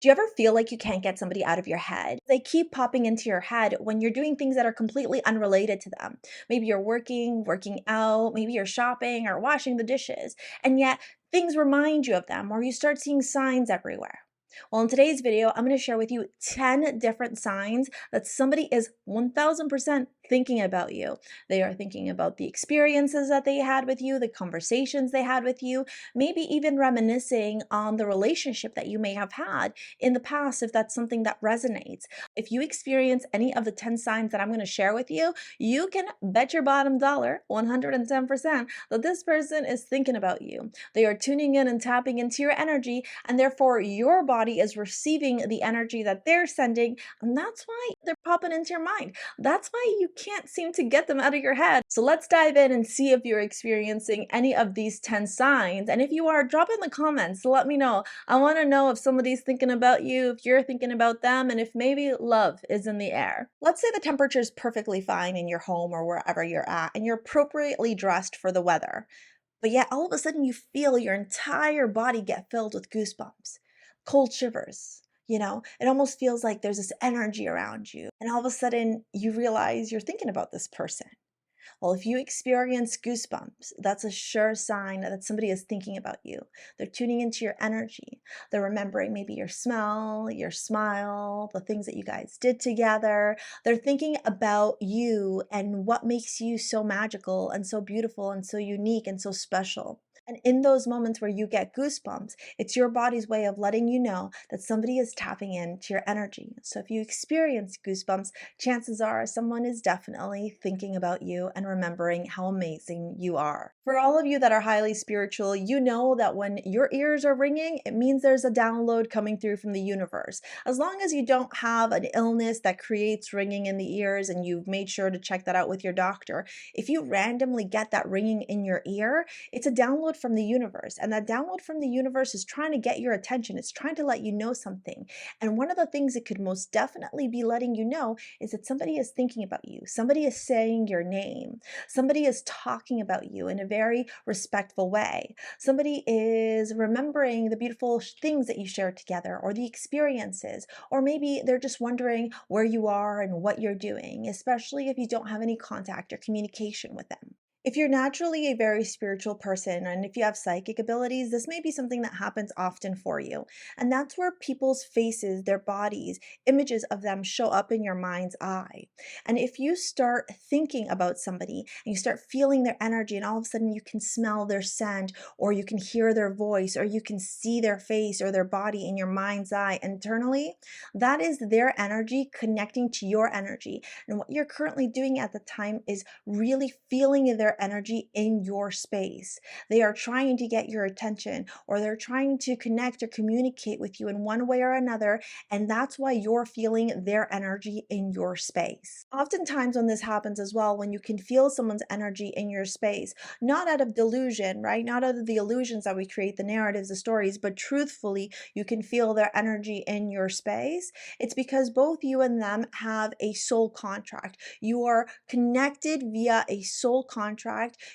Do you ever feel like you can't get somebody out of your head? They keep popping into your head when you're doing things that are completely unrelated to them. Maybe you're working out, maybe you're shopping or washing the dishes, and yet things remind you of them or you start seeing signs everywhere. Well, in today's video, I'm going to share with you 10 different signs that somebody is 1000% thinking about you. They are thinking about the experiences that they had with you, the conversations they had with you, maybe even reminiscing on the relationship that you may have had in the past if that's something that resonates. If you experience any of the 10 signs that I'm going to share with you, you can bet your bottom dollar, 110%, that this person is thinking about you. They are tuning in and tapping into your energy, and therefore your body is receiving the energy that they're sending, and that's why they're popping into your mind. That's why you can't seem to get them out of your head. So let's dive in and see if you're experiencing any of these 10 signs. And if you are, drop in the comments to let me know. I want to know if somebody's thinking about you, if you're thinking about them, and if maybe love is in the air. Let's say the temperature is perfectly fine in your home or wherever you're at, and you're appropriately dressed for the weather. But yet all of a sudden you feel your entire body get filled with goosebumps, cold shivers. It almost feels like there's this energy around you. And all of a sudden you realize you're thinking about this person. Well, if you experience goosebumps, that's a sure sign that somebody is thinking about you. They're tuning into your energy. They're remembering maybe your smell, your smile, the things that you guys did together. They're thinking about you and what makes you so magical and so beautiful and so unique and so special. And in those moments where you get goosebumps, it's your body's way of letting you know that somebody is tapping into your energy. So if you experience goosebumps, chances are someone is definitely thinking about you and remembering how amazing you are. For all of you that are highly spiritual, you know that when your ears are ringing, it means there's a download coming through from the universe. As long as you don't have an illness that creates ringing in the ears and you've made sure to check that out with your doctor, if you randomly get that ringing in your ear, it's a download from the universe. And that download from the universe is trying to get your attention. It's trying to let you know something. And one of the things it could most definitely be letting you know is that somebody is thinking about you. Somebody is saying your name. Somebody is talking about you in a very respectful way. Somebody is remembering the beautiful things that you shared together or the experiences, or maybe they're just wondering where you are and what you're doing, especially if you don't have any contact or communication with them. If you're naturally a very spiritual person and if you have psychic abilities, this may be something that happens often for you. And that's where people's faces, their bodies, images of them show up in your mind's eye. And if you start thinking about somebody and you start feeling their energy and all of a sudden you can smell their scent or you can hear their voice or you can see their face or their body in your mind's eye internally, that is their energy connecting to your energy. And what you're currently doing at the time is really feeling their energy in your space. They are trying to get your attention or they're trying to connect or communicate with you in one way or another, and that's why you're feeling their energy in your space. Oftentimes when this happens as well, when you can feel someone's energy in your space, not out of delusion, right? Not out of the illusions that we create, the narratives, the stories, but truthfully, you can feel their energy in your space. It's because both you and them have a soul contract. You are connected via a soul contract.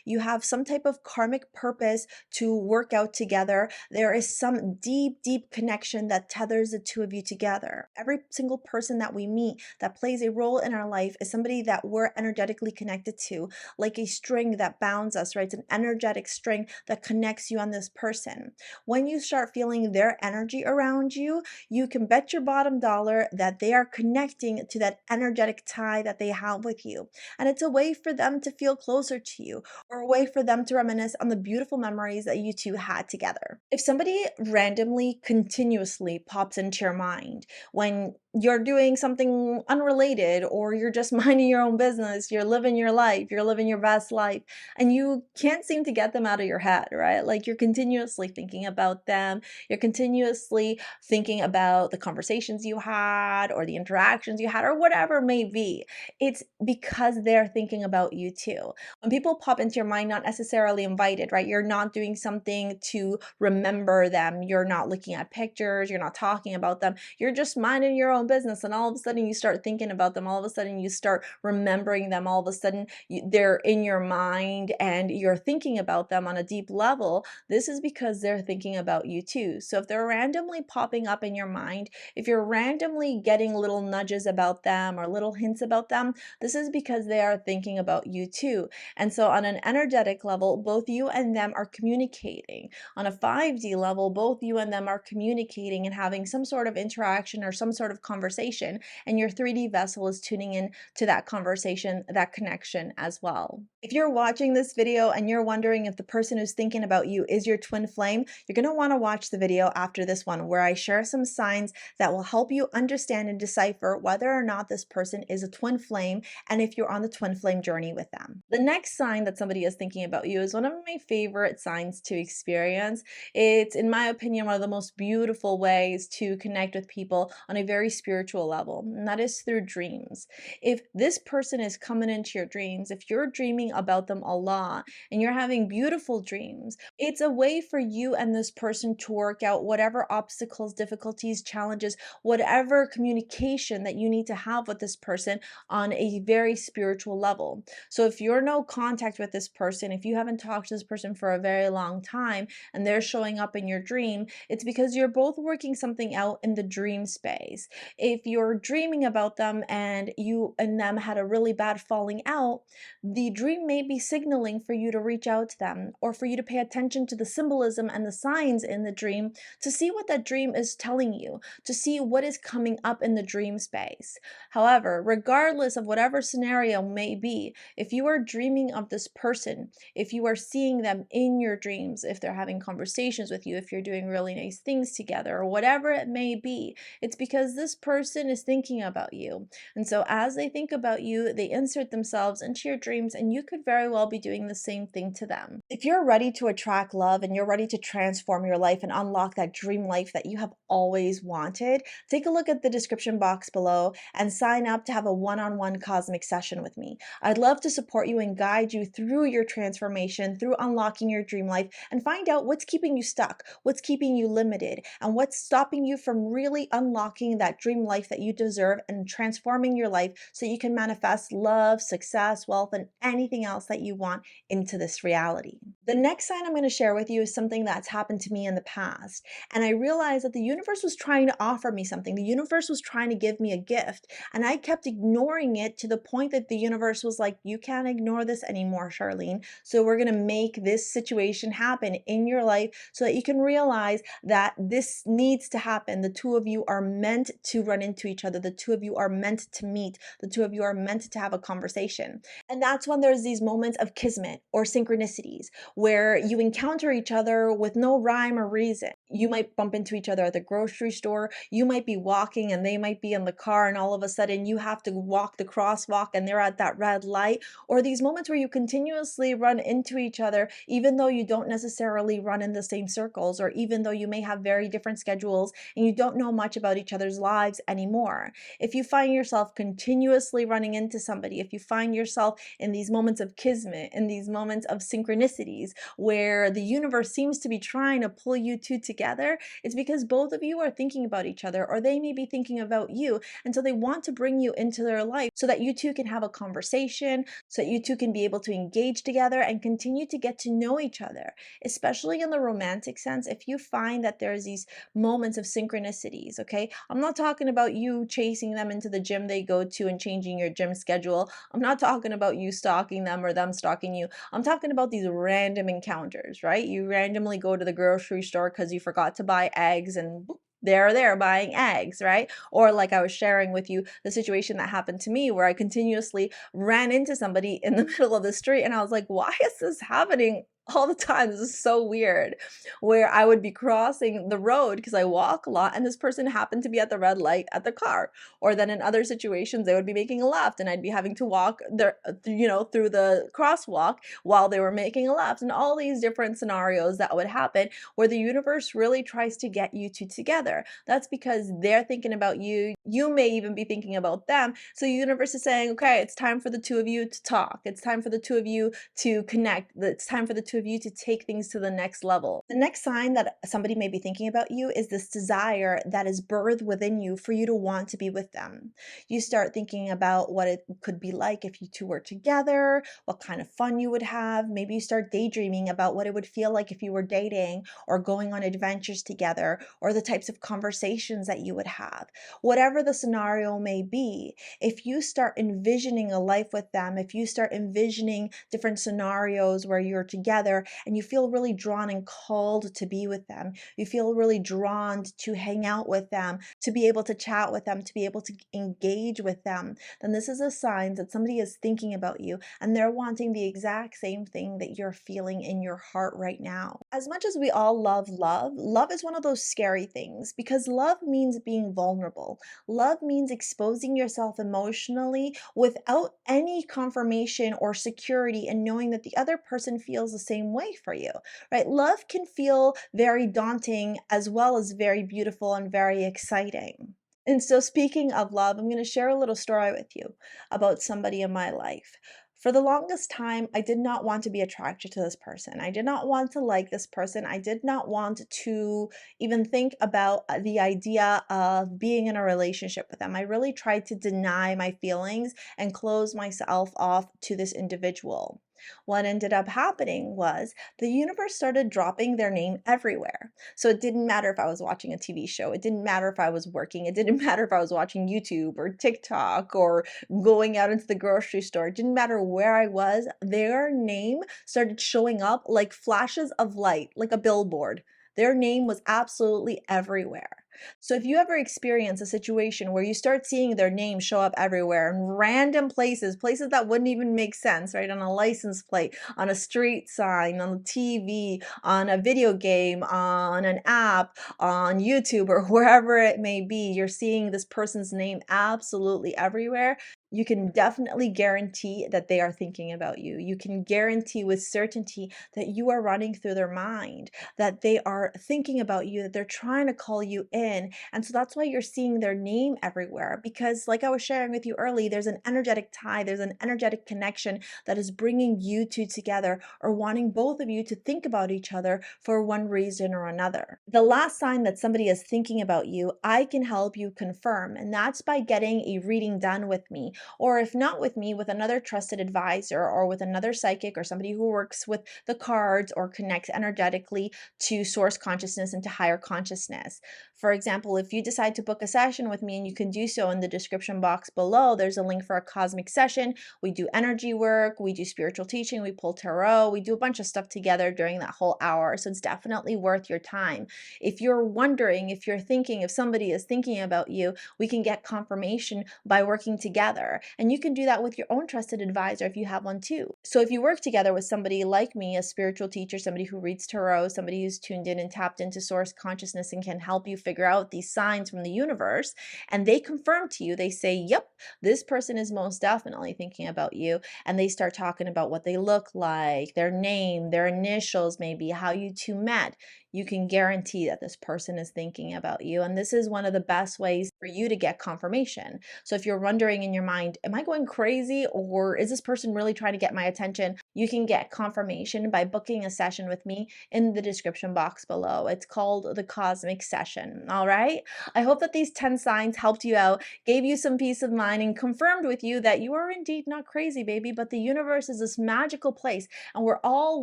You have some type of karmic purpose to work out together. There is some deep, deep connection that tethers the two of you together. Every single person that we meet that plays a role in our life is somebody that we're energetically connected to, like a string that bounds us, right? It's an energetic string that connects you on this person. When you start feeling their energy around you, you can bet your bottom dollar that they are connecting to that energetic tie that they have with you. And it's a way for them to feel closer to you or a way for them to reminisce on the beautiful memories that you two had together. If somebody randomly, continuously pops into your mind when you're doing something unrelated or you're just minding your own business, you're living your life, you're living your best life, and you can't seem to get them out of your head, right? Like you're continuously thinking about them, you're continuously thinking about the conversations you had or the interactions you had or whatever it may be. It's because they're thinking about you too. When people pop into your mind, not necessarily invited, right? You're not doing something to remember them. You're not looking at pictures. You're not talking about them. You're just minding your own business, and all of a sudden you start thinking about them, all of a sudden you start remembering them, all of a sudden they're in your mind and you're thinking about them on a deep level. This is because they're thinking about you too. So if they're randomly popping up in your mind, if you're randomly getting little nudges about them or little hints about them, this is because they are thinking about you too. And so on an energetic level, both you and them are communicating. On a 5D level, both you and them are communicating and having some sort of interaction or some sort of conversation, and your 3D vessel is tuning in to that conversation, that connection as well. If you're watching this video and you're wondering if the person who's thinking about you is your twin flame, you're going to want to watch the video after this one where I share some signs that will help you understand and decipher whether or not this person is a twin flame and if you're on the twin flame journey with them. The next sign that somebody is thinking about you is one of my favorite signs to experience. It's, in my opinion, one of the most beautiful ways to connect with people on a very spiritual level, and that is through dreams. If this person is coming into your dreams, if you're dreaming about them a lot and you're having beautiful dreams, it's a way for you and this person to work out whatever obstacles, difficulties, challenges, whatever communication that you need to have with this person on a very spiritual level. So if you're no contact with this person, if you haven't talked to this person for a very long time and they're showing up in your dream, it's because you're both working something out in the dream space. If you're dreaming about them and you and them had a really bad falling out, the dream may be signaling for you to reach out to them or for you to pay attention to the symbolism and the signs in the dream to see what that dream is telling you, to see what is coming up in the dream space. However, regardless of whatever scenario may be, if you are dreaming of this person, if you are seeing them in your dreams, if they're having conversations with you, if you're doing really nice things together, or whatever it may be, it's because this person is thinking about you. And so as they think about you, they insert themselves into your dreams, and you could very well be doing the same thing to them. If you're ready to attract love and you're ready to transform your life and unlock that dream life that you have always wanted, take a look at the description box below and sign up to have a one-on-one cosmic session with me. I'd love to support you and guide you through your transformation, through unlocking your dream life, and find out what's keeping you stuck, what's keeping you limited, and what's stopping you from really unlocking that dream life that you deserve and transforming your life so you can manifest love, success, wealth, and anything else that you want into this reality. The next sign I'm going to share with you is something that's happened to me in the past, and I realized that the universe was trying to offer me something. The universe was trying to give me a gift, and I kept ignoring it to the point that the universe was like, you can't ignore this anymore, Charlene. So we're going to make this situation happen in your life so that you can realize that this needs to happen. The two of you are meant to run into each other. The two of you are meant to meet. The two of you are meant to have a conversation. And that's when there's these moments of kismet or synchronicities where you encounter each other with no rhyme or reason. You might bump into each other at the grocery store. You might be walking and they might be in the car, and all of a sudden you have to walk the crosswalk and they're at that red light. Or these moments where you continuously run into each other even though you don't necessarily run in the same circles, or even though you may have very different schedules and you don't know much about each other's lives anymore. If you find yourself continuously running into somebody, if you find yourself in these moments of kismet, in these moments of synchronicities where the universe seems to be trying to pull you two together, it's because both of you are thinking about each other, or they may be thinking about you, and so they want to bring you into their life so that you two can have a conversation, so that you two can be able to engage together and continue to get to know each other. Especially in the romantic sense, if you find that there's these moments of synchronicities, okay? I'm not talking about you chasing them into the gym they go to and changing your gym schedule. I'm not talking about you stalking them or them stalking you. I'm talking about these random encounters, right? You randomly go to the grocery store because you forgot to buy eggs, and boop, they're buying eggs, right? Or like I was sharing with you, the situation that happened to me where I continuously ran into somebody in the middle of the street, and I was like, why is this happening all the time? This is so weird. Where I would be crossing the road because I walk a lot, and this person happened to be at the red light at the car. Or then in other situations, they would be making a left and I'd be having to walk there, through the crosswalk while they were making a left, and all these different scenarios that would happen where the universe really tries to get you two together. That's because they're thinking about you. You may even be thinking about them. So the universe is saying, okay, it's time for the two of you to talk. It's time for the two of you to connect. It's time for the two two of you to take things to the next level. The next sign that somebody may be thinking about you is this desire that is birthed within you for you to want to be with them. You start thinking about what it could be like if you two were together, what kind of fun you would have. Maybe you start daydreaming about what it would feel like if you were dating or going on adventures together, or the types of conversations that you would have. Whatever the scenario may be, if you start envisioning a life with them, if you start envisioning different scenarios where you're together and you feel really drawn and called to be with them, you feel really drawn to hang out with them, to be able to chat with them, to be able to engage with them, then this is a sign that somebody is thinking about you and they're wanting the exact same thing that you're feeling in your heart right now. As much as we all love love, love is one of those scary things because love means being vulnerable. Love means exposing yourself emotionally without any confirmation or security and knowing that the other person feels the same way for you, right? Love can feel very daunting as well as very beautiful and very exciting. And so, speaking of love, I'm going to share a little story with you about somebody in my life. For the longest time, I did not want to be attracted to this person. I did not want to like this person. I did not want to even think about the idea of being in a relationship with them. I really tried to deny my feelings and close myself off to this individual. What ended up happening was the universe started dropping their name everywhere. So it didn't matter if I was watching a TV show, it didn't matter if I was working, it didn't matter if I was watching YouTube or TikTok or going out into the grocery store, it didn't matter where I was, their name started showing up like flashes of light, like a billboard. Their name was absolutely everywhere. So if you ever experience a situation where you start seeing their name show up everywhere in random places, places that wouldn't even make sense, right? On a license plate, on a street sign, on the TV, on a video game, on an app, on YouTube, or wherever it may be, you're seeing this person's name absolutely everywhere. You can definitely guarantee that they are thinking about you. You can guarantee with certainty that you are running through their mind, that they are thinking about you, that they're trying to call you in. And so that's why you're seeing their name everywhere. Because, like I was sharing with you early, there's an energetic tie, there's an energetic connection that is bringing you two together or wanting both of you to think about each other for one reason or another. The last sign that somebody is thinking about you, I can help you confirm, and that's by getting a reading done with me. Or if not with me, with another trusted advisor or with another psychic or somebody who works with the cards or connects energetically to source consciousness and to higher consciousness. For example, if you decide to book a session with me, and you can do so in the description box below, there's a link for a cosmic session. We do energy work, we do spiritual teaching, we pull tarot, we do a bunch of stuff together during that whole hour. So it's definitely worth your time. If you're wondering, if you're thinking, if somebody is thinking about you, we can get confirmation by working together. And you can do that with your own trusted advisor if you have one too. So if you work together with somebody like me, a spiritual teacher, somebody who reads tarot, somebody who's tuned in and tapped into source consciousness and can help you figure out these signs from the universe, and they confirm to you, they say, yep, this person is most definitely thinking about you. And they start talking about what they look like, their name, their initials, maybe how you two met. You can guarantee that this person is thinking about you. And this is one of the best ways for you to get confirmation. So if you're wondering in your mind, am I going crazy, or is this person really trying to get my attention? You can get confirmation by booking a session with me in the description box below. It's called the Cosmic Session. All right. I hope that these 10 signs helped you out, gave you some peace of mind, and confirmed with you that you are indeed not crazy, baby, but the universe is this magical place and we're all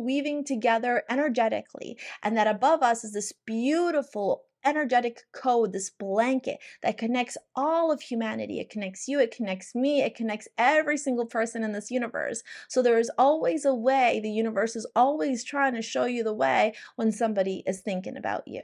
weaving together energetically. And that above us is this beautiful energetic code, this blanket that connects all of humanity. It connects you, it connects me, it connects every single person in this universe. So there is always a way. The universe is always trying to show you the way when somebody is thinking about you.